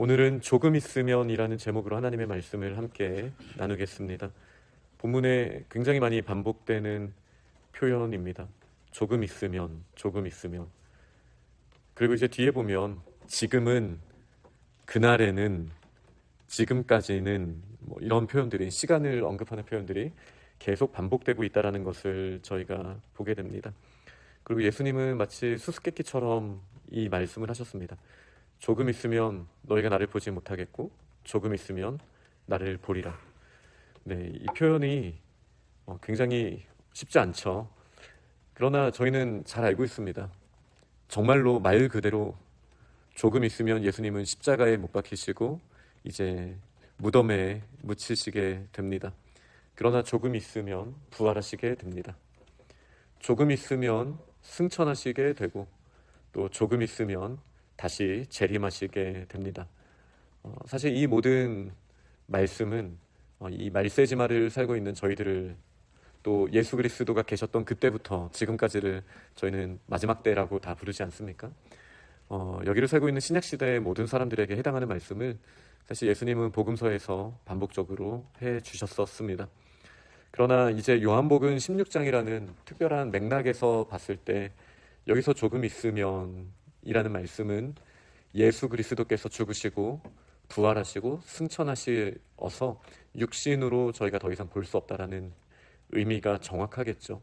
오늘은 조금 있으면이라는 제목으로 하나님의 말씀을 함께 나누겠습니다. 본문에 굉장히 많이 반복되는 표현입니다. 조금 있으면, 조금 있으면. 그리고 이제 뒤에 보면 지금은, 그날에는, 지금까지는 이런 표현들이, 시간을 언급하는 표현들이 계속 반복되고 있다는 것을 저희가 보게 됩니다. 그리고 예수님은 마치 수수께끼처럼 이 말씀을 하셨습니다. 조금 있으면 너희가 나를 보지 못하겠고 조금 있으면 나를 보리라. 네, 이 표현이 굉장히 쉽지 않죠. 그러나 저희는 잘 알고 있습니다. 정말로 말 그대로 조금 있으면 예수님은 십자가에 못 박히시고 이제 무덤에 묻히시게 됩니다. 그러나 조금 있으면 부활하시게 됩니다. 조금 있으면 승천하시게 되고 또 조금 있으면 다시 재림하시게 됩니다. 사실 이 모든 말씀은 이 말세지마를 살고 있는 저희들을 또 예수 그리스도가 계셨던 그때부터 지금까지를 저희는 마지막 때라고 다 부르지 않습니까? 여기를 살고 있는 신약시대의 모든 사람들에게 해당하는 말씀을 사실 예수님은 복음서에서 반복적으로 해주셨었습니다. 그러나 이제 요한복음 16장이라는 특별한 맥락에서 봤을 때 여기서 조금 있으면 이라는 말씀은 예수 그리스도께서 죽으시고 부활하시고 승천하시어서 육신으로 저희가 더 이상 볼 수 없다라는 의미가 정확하겠죠.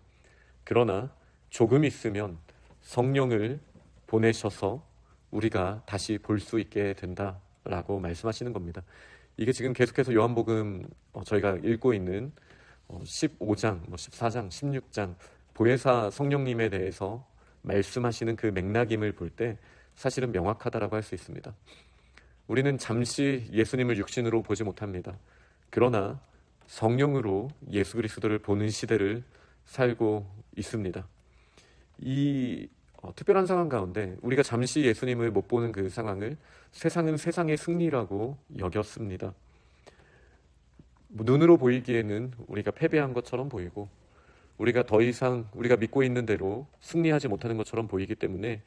그러나 조금 있으면 성령을 보내셔서 우리가 다시 볼 수 있게 된다라고 말씀하시는 겁니다. 이게 지금 계속해서 요한복음 저희가 읽고 있는 15장, 14장, 16장 보혜사 성령님에 대해서 말씀하시는 그 맥락임을 볼 때 사실은 명확하다라고 할 수 있습니다. 우리는 잠시 예수님을 육신으로 보지 못합니다. 그러나 성령으로 예수 그리스도를 보는 시대를 살고 있습니다. 이 특별한 상황 가운데 우리가 잠시 예수님을 못 보는 그 상황을 세상은 세상의 승리라고 여겼습니다. 눈으로 보이기에는 우리가 패배한 것처럼 보이고 우리가 더 이상 우리가 믿고 있는 대로 승리하지 못하는 것처럼 보이기 때문에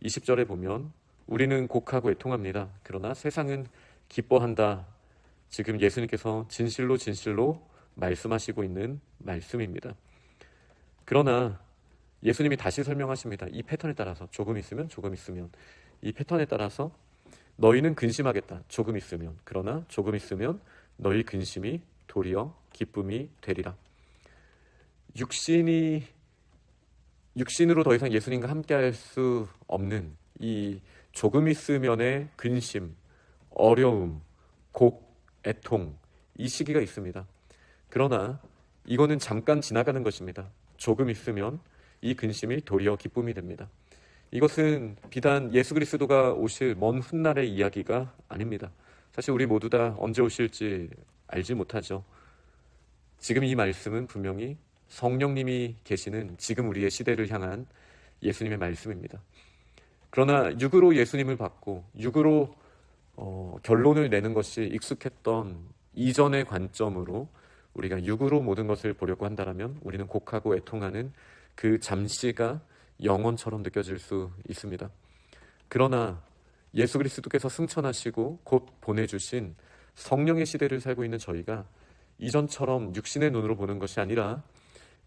20절에 보면 우리는 곡하고 애통합니다. 그러나 세상은 기뻐한다. 지금 예수님께서 진실로 진실로 말씀하시고 있는 말씀입니다. 그러나 예수님이 다시 설명하십니다. 이 패턴에 따라서 조금 있으면 이 패턴에 따라서 너희는 근심하겠다. 조금 있으면. 그러나 조금 있으면 너희 근심이 도리어 기쁨이 되리라. 육신으로 더 이상 예수님과 함께 할 수 없는 이 조금 있으면의 근심, 어려움, 곡, 애통, 이 시기가 있습니다. 그러나 이거는 잠깐 지나가는 것입니다. 조금 있으면 이 근심이 도리어 기쁨이 됩니다. 이것은 비단 예수 그리스도가 오실 먼 훗날의 이야기가 아닙니다. 사실 우리 모두 다 언제 오실지 알지 못하죠. 지금 이 말씀은 분명히 성령님이 계시는 지금 우리의 시대를 향한 예수님의 말씀입니다. 그러나 육으로 예수님을 받고 육으로 결론을 내는 것이 익숙했던 이전의 관점으로 우리가 육으로 모든 것을 보려고 한다면 우리는 곡하고 애통하는 그 잠시가 영원처럼 느껴질 수 있습니다. 그러나 예수 그리스도께서 승천하시고 곧 보내주신 성령의 시대를 살고 있는 저희가 이전처럼 육신의 눈으로 보는 것이 아니라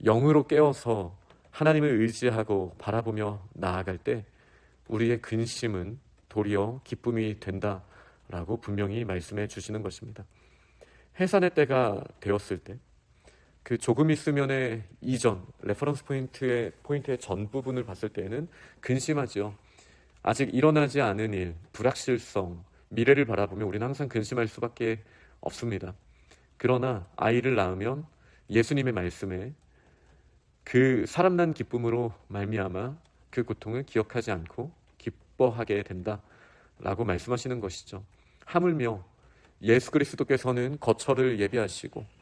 영으로 깨어서 하나님을 의지하고 바라보며 나아갈 때 우리의 근심은 도리어 기쁨이 된다라고 분명히 말씀해 주시는 것입니다. 해산의 때가 되었을 때 그 조금 있으면의 이전, 레퍼런스 포인트의 전 부분을 봤을 때에는 근심하죠. 아직 일어나지 않은 일, 불확실성, 미래를 바라보며 우리는 항상 근심할 수밖에 없습니다. 그러나 아이를 낳으면 예수님의 말씀에 그 사람난 기쁨으로 말미암아 그 고통을 기억하지 않고 기뻐하게 된다라고 말씀하시는 것이죠. 하물며 예수 그리스도께서는 거처를 예비하시고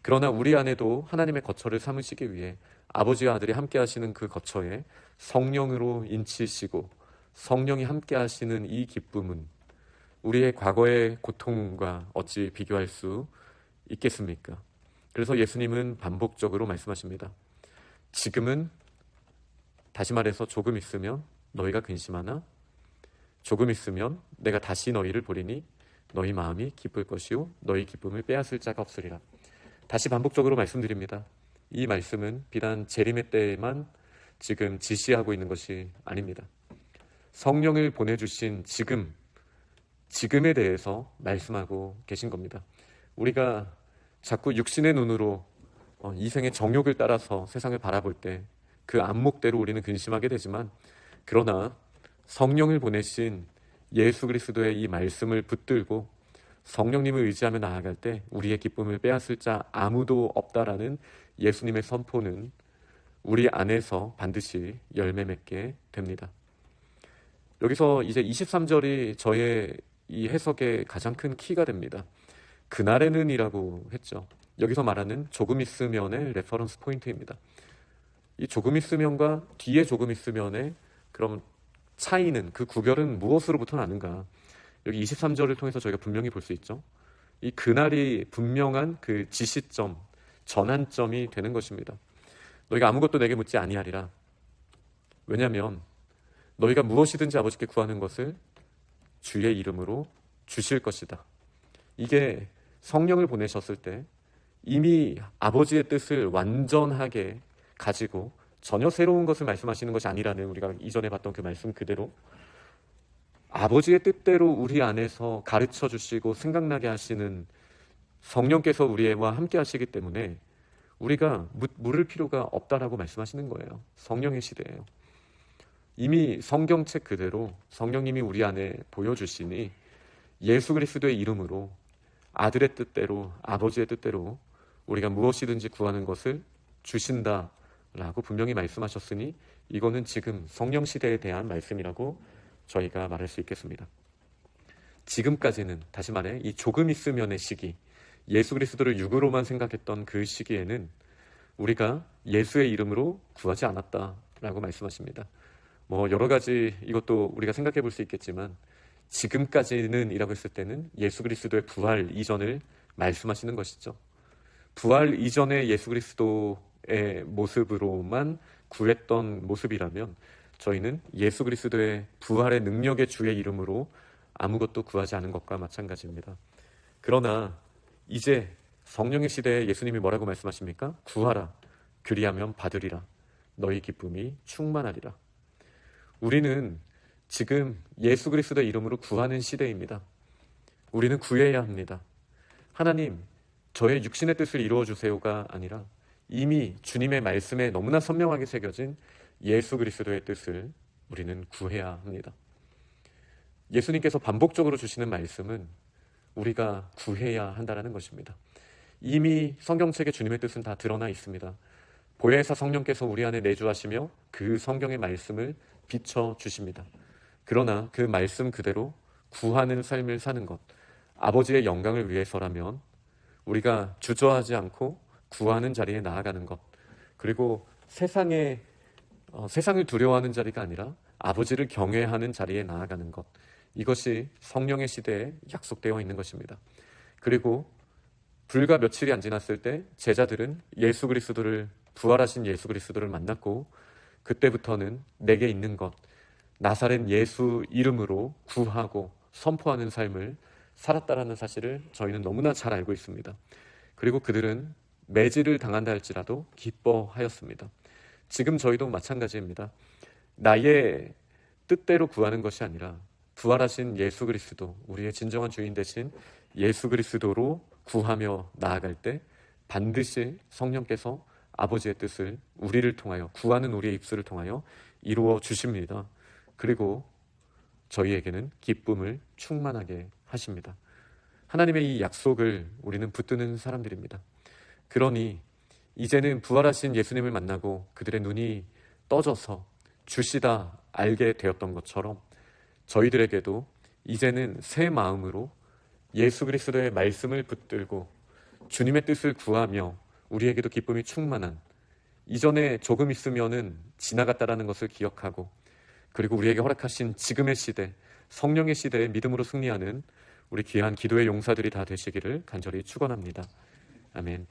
그러나 우리 안에도 하나님의 거처를 삼으시기 위해 아버지와 아들이 함께 하시는 그 거처에 성령으로 인치시고 성령이 함께 하시는 이 기쁨은 우리의 과거의 고통과 어찌 비교할 수 있겠습니까? 그래서 예수님은 반복적으로 말씀하십니다. 지금은 다시 말해서 조금 있으면 너희가 근심하나 조금 있으면 내가 다시 너희를 보리니 너희 마음이 기쁠 것이요 너희 기쁨을 빼앗을 자가 없으리라. 다시 반복적으로 말씀드립니다. 이 말씀은 비단 재림의 때에만 지금 지시하고 있는 것이 아닙니다. 성령을 보내주신 지금에 대해서 말씀하고 계신 겁니다. 우리가 자꾸 육신의 눈으로 이생의 정욕을 따라서 세상을 바라볼 때 그 안목대로 우리는 근심하게 되지만, 그러나 성령을 보내신 예수 그리스도의 이 말씀을 붙들고 성령님을 의지하며 나아갈 때 우리의 기쁨을 빼앗을 자 아무도 없다라는 예수님의 선포는 우리 안에서 반드시 열매 맺게 됩니다. 여기서 이제 23절이 저의 이 해석의 가장 큰 키가 됩니다. 그날에는 이라고 했죠. 여기서 말하는 조금 있으면의 레퍼런스 포인트입니다. 이 조금 있으면과 뒤에 조금 있으면의 그럼 차이는, 그 구별은 무엇으로부터 나는가? 여기 23절을 통해서 저희가 분명히 볼 수 있죠. 이 그날이 분명한 그 지시점, 전환점이 되는 것입니다. 너희가 아무것도 내게 묻지 아니하리라. 왜냐하면 너희가 무엇이든지 아버지께 구하는 것을 주의 이름으로 주실 것이다. 이게 성령을 보내셨을 때 이미 아버지의 뜻을 완전하게 가지고 전혀 새로운 것을 말씀하시는 것이 아니라는, 우리가 이전에 봤던 그 말씀 그대로 아버지의 뜻대로 우리 안에서 가르쳐 주시고 생각나게 하시는 성령께서 우리와 함께 하시기 때문에 우리가 물을 필요가 없다라고 말씀하시는 거예요. 성령의 시대예요. 이미 성경책 그대로 성령님이 우리 안에 보여주시니 예수 그리스도의 이름으로 아들의 뜻대로, 아버지의 뜻대로 우리가 무엇이든지 구하는 것을 주신다라고 분명히 말씀하셨으니 이거는 지금 성령 시대에 대한 말씀이라고 저희가 말할 수 있겠습니다. 지금까지는, 다시 말해 이 조금 있으면의 시기, 예수 그리스도를 육으로만 생각했던 그 시기에는 우리가 예수의 이름으로 구하지 않았다라고 말씀하십니다. 여러 가지 이것도 우리가 생각해 볼 수 있겠지만, 지금까지는 이라고 했을 때는 예수 그리스도의 부활 이전을 말씀하시는 것이죠. 부활 이전의 예수 그리스도의 모습으로만 구했던 모습이라면 저희는 예수 그리스도의 부활의 능력의 주의 이름으로 아무것도 구하지 않은 것과 마찬가지입니다. 그러나 이제 성령의 시대에 예수님이 뭐라고 말씀하십니까? 구하라, 그리하면 받으리라, 너희 기쁨이 충만하리라. 우리는 지금 예수 그리스도의 이름으로 구하는 시대입니다. 우리는 구해야 합니다. 하나님, 저의 육신의 뜻을 이루어 주세요가 아니라 이미 주님의 말씀에 너무나 선명하게 새겨진 예수 그리스도의 뜻을 우리는 구해야 합니다. 예수님께서 반복적으로 주시는 말씀은 우리가 구해야 한다는 것입니다. 이미 성경책에 주님의 뜻은 다 드러나 있습니다. 보혜사 성령께서 우리 안에 내주하시며 그 성경의 말씀을 비춰주십니다. 그러나 그 말씀 그대로 구하는 삶을 사는 것, 아버지의 영광을 위해서라면 우리가 주저하지 않고 구하는 자리에 나아가는 것, 그리고 세상을 두려워하는 자리가 아니라 아버지를 경외하는 자리에 나아가는 것, 이것이 성령의 시대에 약속되어 있는 것입니다. 그리고 불과 며칠이 안 지났을 때 제자들은 예수 그리스도를, 부활하신 예수 그리스도를 만났고 그때부터는 내게 있는 것, 나사렛 예수 이름으로 구하고 선포하는 삶을 살았다라는 사실을 저희는 너무나 잘 알고 있습니다. 그리고 그들은 매질을 당한다 할지라도 기뻐하였습니다. 지금 저희도 마찬가지입니다. 나의 뜻대로 구하는 것이 아니라 부활하신 예수 그리스도, 우리의 진정한 주인 되신 예수 그리스도로 구하며 나아갈 때 반드시 성령께서 아버지의 뜻을 우리를 통하여, 구하는 우리의 입술을 통하여 이루어 주십니다. 그리고 저희에게는 기쁨을 충만하게 하십니다. 하나님의 이 약속을 우리는 붙드는 사람들입니다. 그러니 이제는 부활하신 예수님을 만나고 그들의 눈이 떠져서 주시다 알게 되었던 것처럼 저희들에게도 이제는 새 마음으로 예수 그리스도의 말씀을 붙들고 주님의 뜻을 구하며 우리에게도 기쁨이 충만한, 이전에 조금 있으면은 지나갔다라는 것을 기억하고, 그리고 우리에게 허락하신 지금의 시대, 성령의 시대에 믿음으로 승리하는 우리 귀한 기도의 용사들이 다 되시기를 간절히 축원합니다. 아멘.